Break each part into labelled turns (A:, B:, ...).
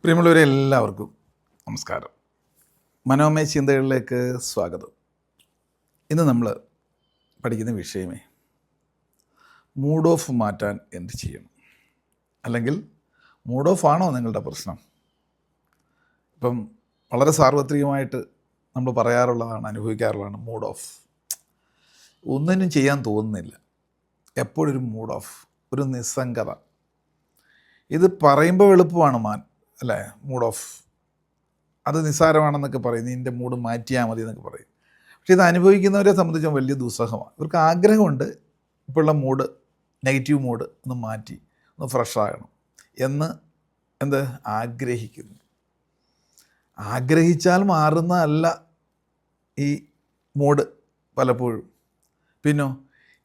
A: പ്രിയമുള്ളവരെ എല്ലാവർക്കും നമസ്കാരം. മനോമയ ചിന്തകളിലേക്ക് സ്വാഗതം. ഇന്ന് നമ്മൾ പഠിക്കുന്ന വിഷയമേ മൂഡ് ഓഫ് മാറ്റാൻ എന്ത് ചെയ്യണം, അല്ലെങ്കിൽ മൂഡ് ഓഫ് ആണോ നിങ്ങളുടെ പ്രശ്നം? ഇപ്പം വളരെ സാർവത്രികമായിട്ട് നമ്മൾ പറയാറുള്ളതാണ്, അനുഭവിക്കാറുള്ളതാണ് മൂഡ് ഓഫ്. ഒന്നിനും ചെയ്യാൻ തോന്നുന്നില്ല, എപ്പോഴൊരു മൂഡ് ഓഫ്, ഒരു നിസ്സംഗത. ഇത് പറയുമ്പോൾ എളുപ്പമാണ് അല്ലേ? മൂഡ് ഓഫ് അത് നിസ്സാരമാണെന്നൊക്കെ പറയും, നിൻ്റെ മൂഡ് മാറ്റിയാൽ മതി എന്നൊക്കെ പറയും. പക്ഷേ ഇത് അനുഭവിക്കുന്നവരെ സംബന്ധിച്ചും വലിയ ദുസ്സഹമാണ്. ഇവർക്ക് ആഗ്രഹമുണ്ട് ഇപ്പോഴുള്ള മൂഡ്, നെഗറ്റീവ് മൂഡ് ഒന്ന് മാറ്റി ഒന്ന് ഫ്രഷാകണം എന്ന് ആഗ്രഹിക്കുന്നു. ആഗ്രഹിച്ചാൽ മാറുന്നതല്ല ഈ മൂഡ് പലപ്പോഴും. പിന്നോ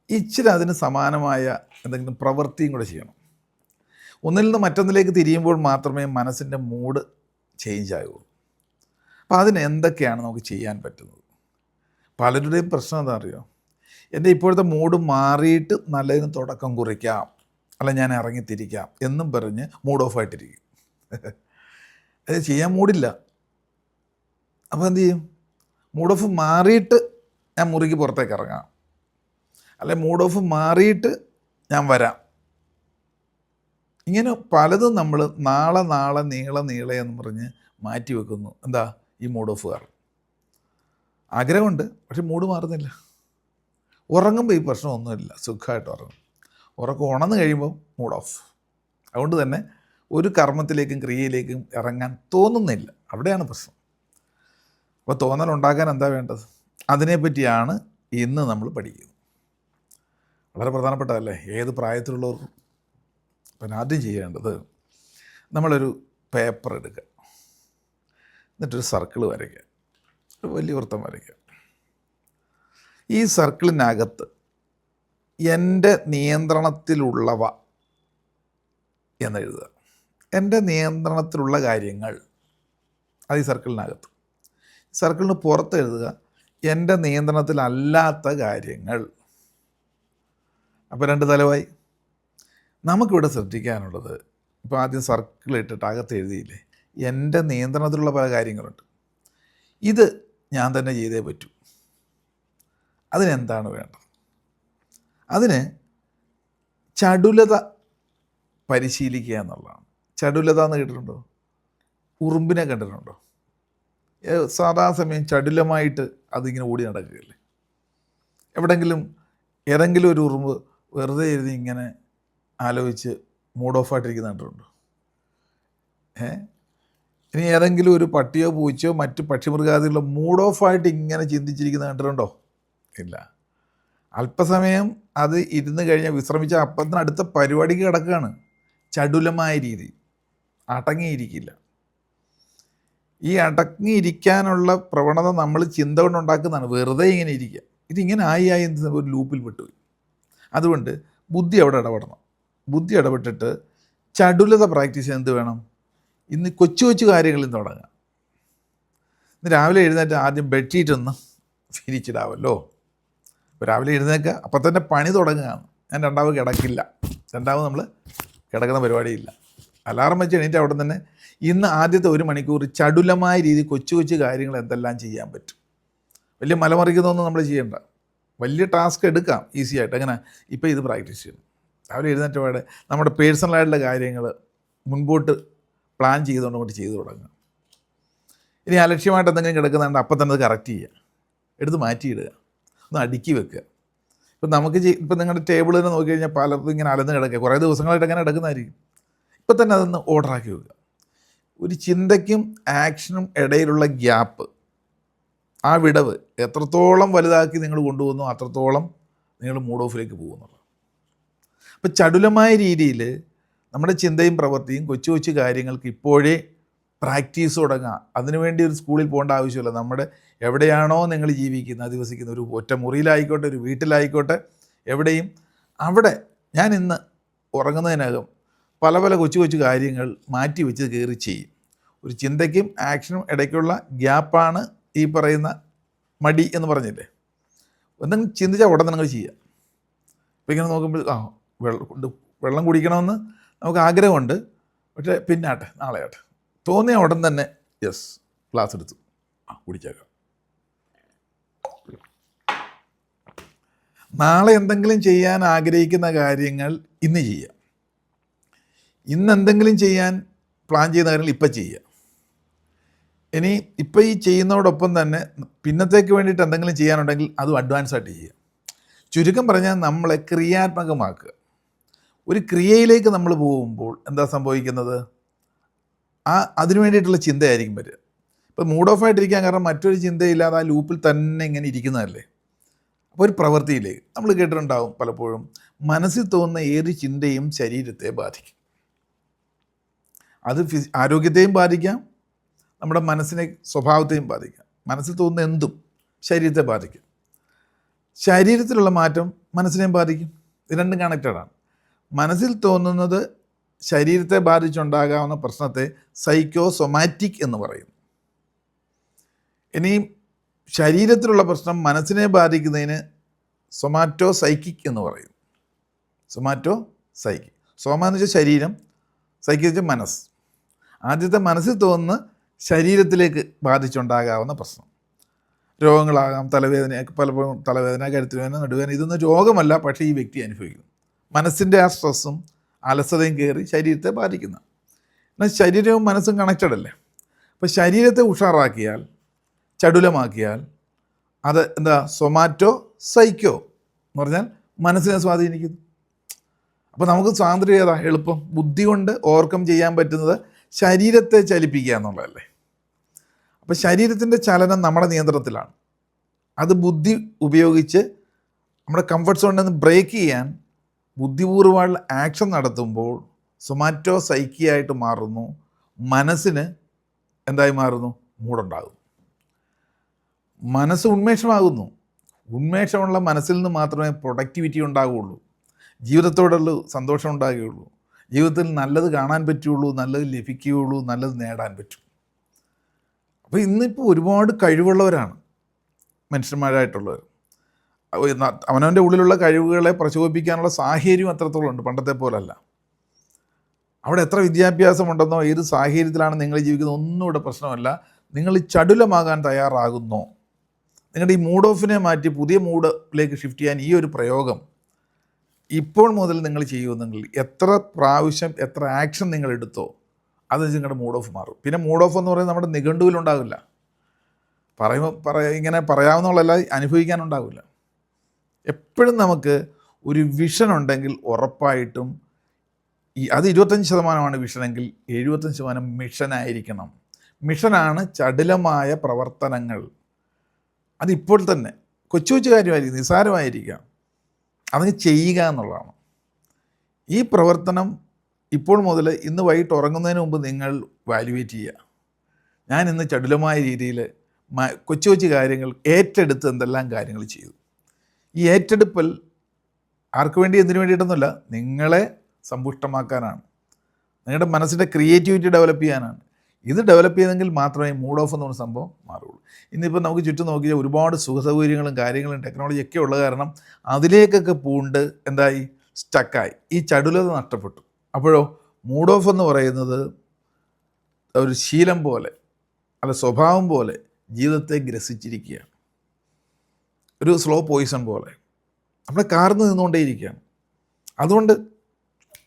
A: ഇച്ചിരി അതിന് സമാനമായ എന്തെങ്കിലും പ്രവൃത്തിയും കൂടെ ചെയ്യണം. ഒന്നിൽ നിന്ന് മറ്റൊന്നിലേക്ക് തിരിയുമ്പോൾ മാത്രമേ മനസ്സിൻ്റെ മൂഡ് ചേഞ്ച് ആകുള്ളൂ. അപ്പോൾ അതിന് എന്തൊക്കെയാണ് നമുക്ക് ചെയ്യാൻ പറ്റുന്നത്? പലരുടെയും പ്രശ്നം എന്താ അറിയോ? എൻ്റെ ഇപ്പോഴത്തെ മൂഡ് മാറിയിട്ട് നല്ലതിന് തുടക്കം കുറിക്കാം, അല്ല ഞാൻ ഇറങ്ങിത്തിരിക്കാം എന്നും പറഞ്ഞ് മൂഡ് ഓഫായിട്ടിരിക്കും. അത് ചെയ്യാൻ മൂടില്ല. അപ്പോൾ എന്തു ചെയ്യും? മൂഡ് ഓഫ് മാറിയിട്ട് ഞാൻ മുറിക്ക് പുറത്തേക്ക് ഇറങ്ങാം, അല്ലെ മൂഡ് ഓഫ് മാറിയിട്ട് ഞാൻ വരാം. ഇങ്ങനെ പലതും നമ്മൾ നാളെ നീളെ എന്ന് പറഞ്ഞ് മാറ്റി വെക്കുന്നു. ഈ മൂഡ് ഓഫ് കാരണം. ആഗ്രഹമുണ്ട്, പക്ഷെ മൂഡ് മാറുന്നില്ല. ഉറങ്ങുമ്പോൾ ഈ പ്രശ്നമൊന്നുമില്ല, സുഖമായിട്ട് ഉറങ്ങും. ഉണർന്നു കഴിയുമ്പോൾ മൂഡ് ഓഫ്. അതുകൊണ്ട് തന്നെ ഒരു കർമ്മത്തിലേക്കും ക്രിയയിലേക്കും ഇറങ്ങാൻ തോന്നുന്നില്ല. അവിടെയാണ് പ്രശ്നം. അപ്പോൾ തോന്നലുണ്ടാക്കാൻ എന്താ വേണ്ടത്? അതിനെപ്പറ്റിയാണ് ഇന്ന് നമ്മൾ പഠിക്കുന്നത്. വളരെ പ്രധാനപ്പെട്ടതല്ലേ ഏത് പ്രായത്തിലുള്ളവർക്കും. അപ്പം ആദ്യം ചെയ്യേണ്ടത്, നമ്മളൊരു പേപ്പർ എടുക്കുക, എന്നിട്ടൊരു സർക്കിൾ വരയ്ക്കുക, ഒരു വലിയ വൃത്തം വരയ്ക്കുക. ഈ സർക്കിളിനകത്ത് എൻ്റെ നിയന്ത്രണത്തിലുള്ളവ എന്നെഴുതുക. എൻ്റെ നിയന്ത്രണത്തിലുള്ള കാര്യങ്ങൾ അത് ഈ സർക്കിളിനകത്ത്. സർക്കിളിന് പുറത്ത് എഴുതുക എൻ്റെ നിയന്ത്രണത്തിലല്ലാത്ത കാര്യങ്ങൾ. അപ്പോൾ രണ്ട് തലവായി. നമുക്കിവിടെ ശ്രദ്ധിക്കാനുള്ളത്, ഇപ്പോൾ ആദ്യം സർക്കിൾ ഇട്ടിട്ട് അകത്ത് എഴുതിയില്ലേ, എൻ്റെ നിയന്ത്രണത്തിലുള്ള പല കാര്യങ്ങളുണ്ട്. ഇത് ഞാൻ തന്നെ ചെയ്തേ പറ്റൂ. അതിനെന്താണ് വേണ്ടത്? അതിന് ചടുലത പരിശീലിക്കുക എന്നുള്ളതാണ്. ചടുലത എന്ന് കേട്ടിട്ടുണ്ടോ? ഉറുമ്പിനെ കണ്ടിട്ടുണ്ടോ? സാധാസമയം ചടുലമായിട്ട് അതിങ്ങനെ ഓടി നടക്കുകയല്ലേ. ഏതെങ്കിലും ഒരു ഉറുമ്പ് വെറുതെ എഴുതി ഇങ്ങനെ ആലോചിച്ച് മൂഡ് ഓഫായിട്ടിരിക്കുന്ന കണ്ടിട്ടുണ്ടോ? ഇനി ഏതെങ്കിലും ഒരു പട്ടിയോ പൂച്ചയോ മറ്റ് പക്ഷിമൃഗാദികളോ മൂഡ് ഓഫായിട്ട് ഇങ്ങനെ ചിന്തിച്ചിരിക്കുന്ന കണ്ടിട്ടുണ്ടോ? ഇല്ല. അല്പസമയം അത് ഇരുന്ന് കഴിഞ്ഞാൽ വിശ്രമിച്ച അപ്പത്തിന് അടുത്ത പരിപാടിക്ക് കിടക്കുകയാണ്. ചടുലമായ രീതി, അടങ്ങിയിരിക്കില്ല. ഈ അടങ്ങിയിരിക്കാനുള്ള പ്രവണത നമ്മൾ ചിന്ത കൊണ്ടുണ്ടാക്കുന്നതാണ്. വെറുതെ ഇങ്ങനെ ഇരിക്കുക. ഇതിങ്ങനെ ആയി ഒരു ലൂപ്പിൽ പെട്ടുപോയി. അതുകൊണ്ട് ബുദ്ധി അവിടെ ഇടപെടണം. ബുദ്ധി ഇടപെട്ടിട്ട് ചടുലത പ്രാക്ടീസ് ചെയ്യാൻ എന്ത് വേണം? ഇന്ന് കൊച്ചു കാര്യങ്ങളിൽ തുടങ്ങാം. ഇന്ന് രാവിലെ എഴുന്നേറ്റ് ആദ്യം ബെഡ്ഷീറ്റ് ഒന്ന് വിരിച്ചിടാമല്ലോ. അപ്പോൾ രാവിലെ എഴുന്നേൽക്കുക, അപ്പം തന്നെ പണി തുടങ്ങുകയാണ്. ഞാൻ രണ്ടാമത് കിടക്കില്ല. നമ്മൾ കിടക്കുന്ന പരിപാടിയില്ല. അലാറം വെച്ച് എണീറ്റ് അവിടെ തന്നെ ഇന്ന് ആദ്യത്തെ 1 മണിക്കൂർ ചടുലമായ രീതി കൊച്ചു കാര്യങ്ങൾ എന്തെല്ലാം ചെയ്യാൻ പറ്റും. വലിയ മലമറിക്കുന്നതൊന്നും നമ്മൾ ചെയ്യേണ്ട. വലിയ ടാസ്ക് എടുക്കാം ഈസി ആയിട്ട്. എങ്ങനെ? ഇപ്പോൾ ഇത് പ്രാക്ടീസ് ചെയ്യണം. രാവിലെ എഴുന്നേറ്റ് പാടെ നമ്മുടെ പേഴ്സണലായിട്ടുള്ള കാര്യങ്ങൾ മുൻപോട്ട് പ്ലാൻ ചെയ്തുകൊണ്ട് ചെയ്തു തുടങ്ങുക. ഇനി അലക്ഷ്യമായിട്ട് എന്തെങ്കിലും കിടക്കുന്നുണ്ട്, അപ്പം തന്നെ അത് കറക്റ്റ് ചെയ്യുക, എടുത്ത് മാറ്റിയിടുക, ഒന്ന് അടുക്കി വെക്കുക. ഇപ്പം ഇപ്പം നിങ്ങളുടെ ടേബിളിൽ തന്നെ നോക്കിക്കഴിഞ്ഞാൽ പലതും ഇങ്ങനെ അലന്ന് കിടക്കുക, കുറേ ദിവസങ്ങളായിട്ട് അങ്ങനെ കിടക്കുന്നതായിരിക്കും. ഇപ്പം തന്നെ അതൊന്ന് ഓർഡറാക്കി വെക്കുക. ഒരു ചിന്തയ്ക്കും ആക്ഷനും ഇടയിലുള്ള ഗ്യാപ്പ്, ആ വിടവ് എത്രത്തോളം വലുതാക്കി നിങ്ങൾ കൊണ്ടുപോകുന്നു അത്രത്തോളം നിങ്ങൾ മൂഡ് ഓഫിലേക്ക് പോകുന്നുള്ളൂ. അപ്പോൾ ചടുലമായ രീതിയിൽ നമ്മുടെ ചിന്തയും പ്രവൃത്തിയും കൊച്ചു കാര്യങ്ങൾക്ക് ഇപ്പോഴേ പ്രാക്ടീസ് തുടങ്ങുക. അതിനുവേണ്ടി ഒരു സ്കൂളിൽ പോകേണ്ട ആവശ്യമില്ല. നമ്മുടെ എവിടെയാണോ നിങ്ങൾ ജീവിക്കുന്നത്, അധിവസിക്കുന്ന ഒരു ഒറ്റ മുറിയിലായിക്കോട്ടെ, ഒരു വീട്ടിലായിക്കോട്ടെ, എവിടെയും അവിടെ ഞാൻ ഇന്ന് ഉറങ്ങുന്നതിനകം പല കൊച്ചു കാര്യങ്ങൾ മാറ്റി വെച്ച് കയറി ചെയ്യും. ഒരു ചിന്തയ്ക്കും ആക്ഷനും ഇടയ്ക്കുള്ള ഗ്യാപ്പാണ് ഈ പറയുന്ന മടി എന്ന് പറഞ്ഞില്ലേ. എന്തെങ്കിലും ചിന്തിച്ചാൽ ഉടനെ നിങ്ങൾ ചെയ്യുക. അപ്പോൾ ഇങ്ങനെ നോക്കുമ്പോൾ വെള്ളം കുടിക്കണമെന്ന് നമുക്ക് ആഗ്രഹമുണ്ട്, പക്ഷേ നാളെ ആട്ടെ തോന്നിയ ഉടൻ തന്നെ യെസ് ഗ്ലാസ് എടുത്തു കുടിച്ചേക്കാം. നാളെ എന്തെങ്കിലും ചെയ്യാൻ ആഗ്രഹിക്കുന്ന കാര്യങ്ങൾ ഇന്ന് ചെയ്യുക. ഇന്ന് എന്തെങ്കിലും ചെയ്യാൻ പ്ലാൻ ചെയ്യുന്ന കാര്യങ്ങൾ ഇപ്പം ചെയ്യുക. ഇനി ഇപ്പം ഈ ചെയ്യുന്നതോടൊപ്പം തന്നെ പിന്നത്തേക്ക് വേണ്ടിയിട്ട് എന്തെങ്കിലും ചെയ്യാനുണ്ടെങ്കിൽ അതും അഡ്വാൻസ് ആയിട്ട് ചെയ്യുക. ചുരുക്കം പറഞ്ഞാൽ നമ്മളെ ക്രിയാത്മകമാക്കുക. ഒരു ക്രിയയിലേക്ക് നമ്മൾ പോകുമ്പോൾ എന്താ സംഭവിക്കുന്നത്? അതിനു വേണ്ടിയിട്ടുള്ള ചിന്തയായിരിക്കും വരിക. ഇപ്പോൾ മൂഡ് ഓഫ് ആയിട്ടിരിക്കാൻ കാരണം മറ്റൊരു ചിന്തയില്ലാതെ ആ ലൂപ്പിൽ തന്നെ ഇങ്ങനെ ഇരിക്കുന്നതല്ലേ. അപ്പോൾ ഒരു പ്രവൃത്തിയിലേക്ക് നമ്മൾ കേട്ടിട്ടുണ്ടാവും പലപ്പോഴും, മനസ്സിൽ തോന്നുന്ന ഏത് ചിന്തയും ശരീരത്തെ ബാധിക്കും. അത് ആരോഗ്യത്തെയും ബാധിക്കാം, നമ്മുടെ മനസ്സിനെ സ്വഭാവത്തെയും ബാധിക്കാം. മനസ്സിൽ തോന്നുന്ന എന്തും ശരീരത്തെ ബാധിക്കും. ശരീരത്തിലുള്ള മാറ്റം മനസ്സിനെയും ബാധിക്കും. ഇത് രണ്ടും കണക്റ്റഡാണ്. മനസ്സിൽ തോന്നുന്നത് ശരീരത്തെ ബാധിച്ചുണ്ടാകാവുന്ന പ്രശ്നത്തെ സൈക്കോസൊമാറ്റിക് എന്ന് പറയും. ഇനി ശരീരത്തിലുള്ള പ്രശ്നം മനസ്സിനെ ബാധിക്കുന്നതിന് സൊമാറ്റോ സൈക്കിക് എന്ന് പറയും. സൊമാറ്റോ സൈക്കിക്. സോമ എന്ന് വെച്ചാൽ ശരീരം, സൈക്കിക് വെച്ചാൽ മനസ്സ്. ആദ്യത്തെ മനസ്സിൽ തോന്നുന്ന ശരീരത്തിലേക്ക് ബാധിച്ചുണ്ടാകാവുന്ന പ്രശ്നം. രോഗങ്ങളാകാം, തലവേദനയൊക്കെ, പലപ്പോഴും തലവേദന, കഴുത്തുവേദന, നടുവേദന. ഇതൊന്നും രോഗമല്ല, പക്ഷേ ഈ വ്യക്തി അനുഭവിക്കുന്നു. മനസ്സിൻ്റെ ആ സ്ട്രെസ്സും അലസതയും കയറി ശരീരത്തെ ബാധിക്കുന്ന. എന്നാൽ ശരീരവും മനസ്സും കണക്റ്റഡ് അല്ലേ. അപ്പോൾ ശരീരത്തെ ഉഷാറാക്കിയാൽ, ചടുലമാക്കിയാൽ അത് എന്താ സൊമാറ്റോ സൈക്കോ എന്ന് പറഞ്ഞാൽ മനസ്സിനെ സ്വാധീനിക്കുന്നു. അപ്പോൾ നമുക്ക് സ്വാതന്ത്ര്യം ഏതാ എളുപ്പം? ബുദ്ധി കൊണ്ട് ഓവർകം ചെയ്യാൻ പറ്റുന്നത് ശരീരത്തെ ചലിപ്പിക്കുക എന്നുള്ളതല്ലേ. അപ്പോൾ ശരീരത്തിൻ്റെ ചലനം നമ്മുടെ നിയന്ത്രണത്തിലാണ്. അത് ബുദ്ധി ഉപയോഗിച്ച് നമ്മുടെ കംഫർട്ട് സോണിൽ നിന്ന് ബ്രേക്ക് ചെയ്യാൻ ബുദ്ധിപൂർവ്വമുള്ള ആക്ഷൻ നടത്തുമ്പോൾ സൊമാറ്റോ സൈക്കിയായിട്ട് മാറുന്നു. മനസ്സിന് എന്തായി മാറുന്നു? മൂടുണ്ടാകുന്നു. മനസ്സ് ഉന്മേഷമാകുന്നു. ഉന്മേഷമുള്ള മനസ്സിൽ നിന്ന് മാത്രമേ പ്രൊഡക്ടിവിറ്റി ഉണ്ടാകുകയുള്ളൂ, ജീവിതത്തോടുള്ള സന്തോഷം ഉണ്ടാകുകയുള്ളൂ, ജീവിതത്തിൽ നല്ലത് കാണാൻ പറ്റുകയുള്ളൂ, നല്ലത് ലഭിക്കുകയുള്ളൂ, നല്ലത് നേടാൻ പറ്റും. അപ്പോൾ ഇന്നിപ്പോൾ ഒരുപാട് കഴിവുള്ളവരാണ് മനുഷ്യന്മാരായിട്ടുള്ളവർ. അവനവൻ്റെ ഉള്ളിലുള്ള കഴിവുകളെ പ്രചോദിപ്പിക്കാനുള്ള സാഹചര്യം അത്രത്തോളം ഉണ്ട്, പണ്ടത്തെ പോലല്ല. അവിടെ എത്ര വിദ്യാഭ്യാസമുണ്ടെന്നോ ഏത് സാഹചര്യത്തിലാണ് നിങ്ങൾ ജീവിക്കുന്നത് ഒന്നും ഇവിടെ പ്രശ്നമല്ല. നിങ്ങൾ ചടുലമാകാൻ തയ്യാറാകുന്നോ? നിങ്ങളുടെ ഈ മൂഡ് ഓഫിനെ മാറ്റി പുതിയ മൂഡിലേക്ക് ഷിഫ്റ്റ് ചെയ്യാൻ ഈ ഒരു പ്രയോഗം ഇപ്പോൾ മുതൽ നിങ്ങൾ ചെയ്യുമെന്നെങ്കിൽ എത്ര പ്രാവശ്യം എത്ര ആക്ഷൻ നിങ്ങൾ എടുത്തോ അത് നിങ്ങളുടെ മൂഡ് ഓഫ് മാറും. പിന്നെ മൂഡ് ഓഫ് എന്ന് പറയുന്നത് നമ്മുടെ നിഘണ്ടുവിലുണ്ടാവില്ല, ഇങ്ങനെ പറയാവുന്നതല്ല, അനുഭവിക്കാനുണ്ടാവില്ല. എപ്പോഴും നമുക്ക് ഒരു വിഷൻ ഉണ്ടെങ്കിൽ ഉറപ്പായിട്ടും അത് 25% വിഷനെങ്കിൽ 75% മിഷനായിരിക്കണം. മിഷനാണ് ചടുലമായ പ്രവർത്തനങ്ങൾ. അതിപ്പോൾ തന്നെ കൊച്ചു കൊച്ചു കാര്യമായിരിക്കും, നിസ്സാരമായിരിക്കാം, അതിന് ചെയ്യുക എന്നുള്ളതാണ്. ഈ പ്രവർത്തനം ഇപ്പോൾ മുതൽ ഇന്ന് വൈകിട്ട് ഉറങ്ങുന്നതിന് മുമ്പ് നിങ്ങൾ വാല്യുവേറ്റ് ചെയ്യുക. ഞാൻ ഇന്ന് ചടുലമായ രീതിയിൽ കൊച്ചു കൊച്ചു കാര്യങ്ങൾ ഏറ്റെടുത്ത് എന്തെല്ലാം കാര്യങ്ങൾ ചെയ്തു. ഈ ഏറ്റെടുപ്പൽ ആർക്ക് വേണ്ടി എന്തിനു വേണ്ടിയിട്ടൊന്നുമില്ല, നിങ്ങളെ സമ്പുഷ്ടമാക്കാനാണ്, നിങ്ങളുടെ മനസ്സിൻ്റെ ക്രിയേറ്റിവിറ്റി ഡെവലപ്പ് ചെയ്യാനാണ്. ഇത് ഡെവലപ്പ് ചെയ്തെങ്കിൽ മാത്രമേ മൂഡ് ഓഫ് എന്ന് പറഞ്ഞ സംഭവം മാറുള്ളൂ. ഇന്നിപ്പോൾ നമുക്ക് ചുറ്റും നോക്കിയാൽ ഒരുപാട് സുഖസൗകര്യങ്ങളും കാര്യങ്ങളും ടെക്നോളജി ഒക്കെ ഉള്ള കാരണം അതിലേക്കൊക്കെ പൂണ്ട് എന്തായി സ്റ്റക്കായി, ഈ ചടുലത നഷ്ടപ്പെട്ടു. അപ്പോഴോ മൂഡ് ഓഫ് എന്ന് പറയുന്നത് ഒരു ശീലം പോലെ അല്ല സ്വഭാവം പോലെ ജീവിതത്തെ ഗ്രസിച്ചിരിക്കുകയാണ്. ഒരു സ്ലോ പോയിസൺ പോലെ നമ്മളെ കാർന്ന് നിന്നുകൊണ്ടേയിരിക്കുകയാണ്. അതുകൊണ്ട്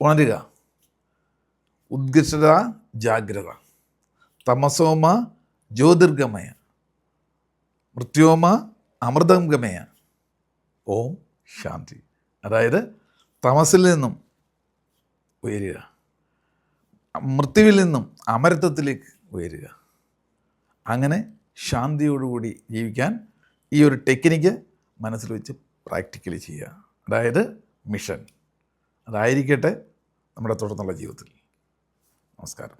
A: ഉണരുക. ഉത്കൃഷ്ടത ജാഗ്രത, തമസോമ ജ്യോതിർഗമയ, മൃത്യോമ അമൃതംഗമയ, ഓം ശാന്തി. അതായത് തമസിൽ നിന്നും ഉയരുക, മൃത്യുവിൽ നിന്നും അമരത്വത്തിലേക്ക് ഉയരുക. അങ്ങനെ ശാന്തിയോടുകൂടി ജീവിക്കാൻ ഈ ഒരു ടെക്നിക്ക് മനസ്സിൽ വെച്ച് പ്രാക്ടിക്കലി ചെയ്യുക. അതായത് മിഷൻ അതായിരിക്കട്ടെ നമ്മുടെ തുടർന്നുള്ള ജീവിതത്തിൽ. നമസ്കാരം.